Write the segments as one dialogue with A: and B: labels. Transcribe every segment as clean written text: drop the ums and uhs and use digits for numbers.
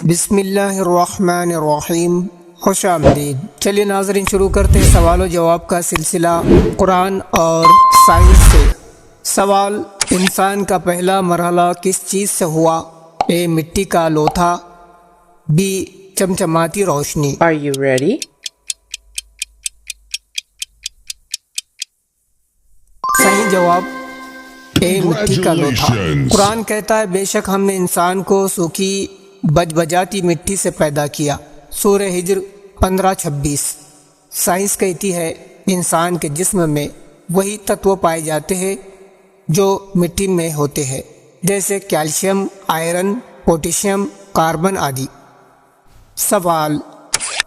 A: بسم اللہ الرحمن الرحیم، خوش آمدید۔ چلیے ناظرین، شروع کرتے ہیں سوال و جواب کا سلسلہ قرآن اور سائنس سے۔ سوال: انسان کا پہلا مرحلہ کس چیز سے ہوا؟ اے مٹی کا لوتھا، بی چمچماتی روشنی۔
B: Are you ready?
A: صحیح جواب اے مٹی کا لوتھا۔ قرآن کہتا ہے بے شک ہم نے انسان کو سوکھی بج بجاتی مٹی سے پیدا کیا، سورہ ہجر 15:26۔ سائنس کہتی ہے انسان کے جسم میں وہی تتو پائے جاتے ہیں جو مٹی میں ہوتے ہیں، جیسے کیلشیم، آئرن، پوٹیشیم، کاربن آدی۔ سوال: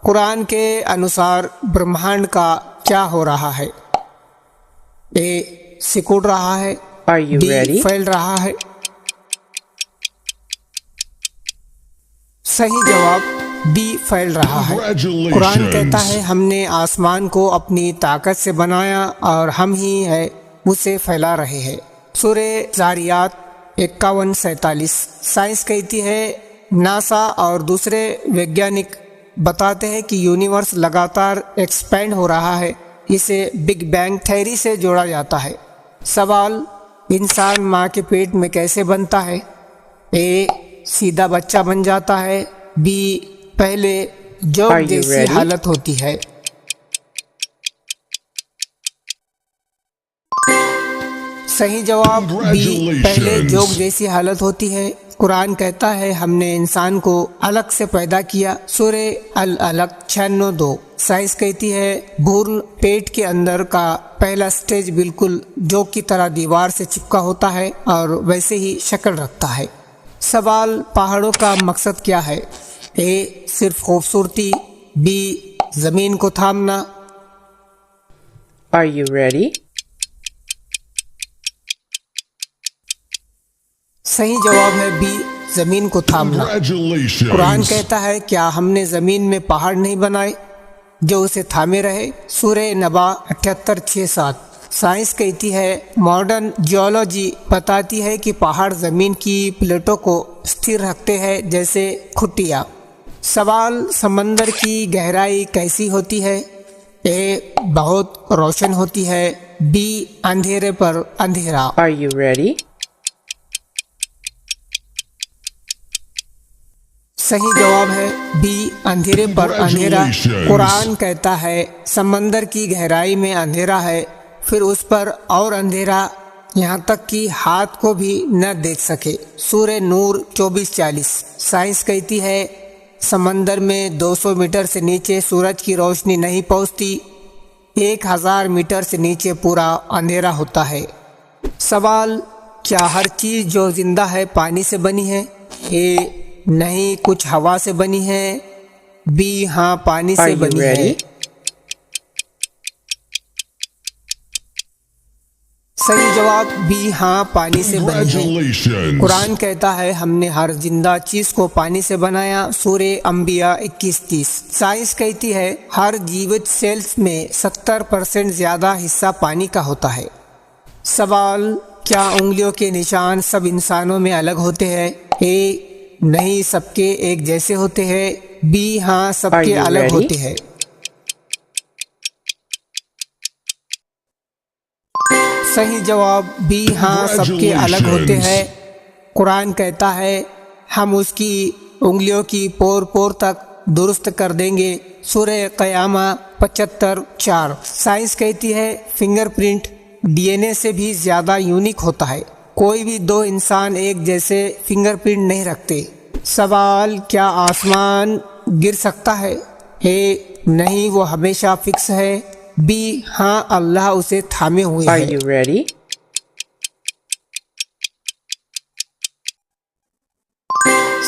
A: قرآن کے انوسار برہمانڈ کا کیا ہو رہا ہے؟ اے سکڑ رہا ہے،
B: Are you
A: بی
B: ready?
A: پھیل رہا ہے۔ صحیح جواب بی پھیل رہا ہے۔ قرآن کہتا ہے ہم نے آسمان کو اپنی طاقت سے بنایا اور ہم ہی ہے اسے پھیلا رہے ہیں، سورہ ذاریات 51:47۔ سائنس کہتی ہے ناسا اور دوسرے ویگیانک بتاتے ہیں کہ یونیورس لگاتار ایکسپینڈ ہو رہا ہے، اسے بگ بینگ تھیوری سے جوڑا جاتا ہے۔ سوال: انسان ماں کے پیٹ میں کیسے بنتا ہے؟ اے سیدھا بچہ بن جاتا ہے، بی پہلے جوک
B: Are you
A: جیسی
B: ready?
A: حالت ہوتی ہے۔ صحیح جواب بی پہلے جوک جیسی حالت ہوتی ہے۔ قرآن کہتا ہے ہم نے انسان کو علق سے پیدا کیا، سورہ العلق 96:2۔ سائنس کہتی ہے بھرون پیٹ کے اندر کا پہلا سٹیج بالکل جوک کی طرح دیوار سے چپکا ہوتا ہے اور ویسے ہی شکل رکھتا ہے۔ سوال: پہاڑوں کا مقصد کیا ہے؟ اے صرف خوبصورتی، بی زمین کو تھامنا۔
B: Are you ready?
A: صحیح جواب ہے بی زمین کو تھامنا۔ قرآن کہتا ہے کیا ہم نے زمین میں پہاڑ نہیں بنائے جو اسے تھامے رہے، سورہ نبا 78:6-7۔ سائنس کہتی ہے ماڈرن جیولوجی بتاتی ہے کہ پہاڑ زمین کی پلیٹوں کو استھر رکھتے ہیں جیسے کھٹیا۔ سوال: سمندر کی گہرائی کیسی ہوتی ہے؟ اے بہت روشن ہوتی ہے، بی اندھیرے پر اندھیرا۔
B: Are you ready?
A: صحیح جواب ہے بی اندھیرے پر اندھیرا۔ قرآن کہتا ہے سمندر کی گہرائی میں اندھیرا ہے، پھر اس پر اور اندھیرا، یہاں تک کہ ہاتھ کو بھی نہ دیکھ سکے، سورہ نور 24:40۔ سائنس کہتی ہے سمندر میں 200 میٹر سے نیچے سورج کی روشنی نہیں پہنچتی، 1000 میٹر سے نیچے پورا اندھیرا ہوتا ہے۔ سوال: کیا ہر چیز جو زندہ ہے پانی سے بنی ہے؟ اے نہیں، کچھ ہوا سے بنی ہے، بی ہاں پانی
B: Are
A: سے
B: you
A: بنی ہے۔
B: ready?
A: صحیح جواب بی ہاں پانی سے بنی ہے۔ قرآن کہتا ہے ہم نے ہر زندہ چیز کو پانی سے بنایا، سورہ انبیاء 21:30۔ سائنس کہتی ہے ہر جیوت سیلز میں 70% زیادہ حصہ پانی کا ہوتا ہے۔ سوال: کیا انگلیوں کے نشان سب انسانوں میں الگ ہوتے ہیں؟ اے نہیں، سب کے ایک جیسے ہوتے ہیں، بی ہاں سب
B: Are
A: کے
B: you
A: الگ
B: ready?
A: ہوتے ہیں۔ صحیح جواب بی ہاں سب کے الگ ہوتے ہیں۔ قرآن کہتا ہے ہم اس کی انگلیوں کی پور پور تک درست کر دیں گے، سورہ قیامہ 75:4۔ سائنس کہتی ہے فنگر پرنٹ ڈی این اے سے بھی زیادہ یونیک ہوتا ہے، کوئی بھی دو انسان ایک جیسے فنگر پرنٹ نہیں رکھتے۔ سوال: کیا آسمان گر سکتا ہے؟ اے نہیں، وہ ہمیشہ فکس ہے، بی ہاں اللہ اسے تھامے ہوئے
B: Are
A: ہے۔
B: you ready?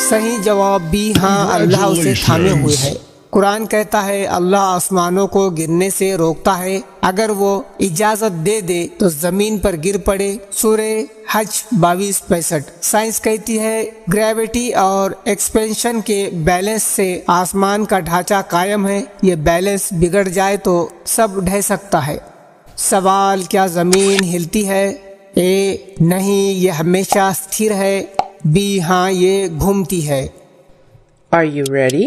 A: صحیح جواب بی ہاں اللہ اسے تھامے ہوئے ہے۔ قرآن کہتا ہے اللہ آسمانوں کو گرنے سے روکتا ہے، اگر وہ اجازت دے دے تو زمین پر گر پڑے، سورہ حج 22:65۔ سائنس کہتی ہے گریویٹی اور ایکسپینشن کے بیلنس سے آسمان کا ڈھانچہ قائم ہے، یہ بیلنس بگڑ جائے تو سب ڈھہ سکتا ہے۔ سوال: کیا زمین ہلتی ہے؟ اے نہیں، یہ ہمیشہ استھر ہے، بی ہاں یہ گھومتی ہے۔
B: Are you ready?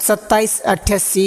A: 27:88।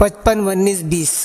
A: 55:19-20।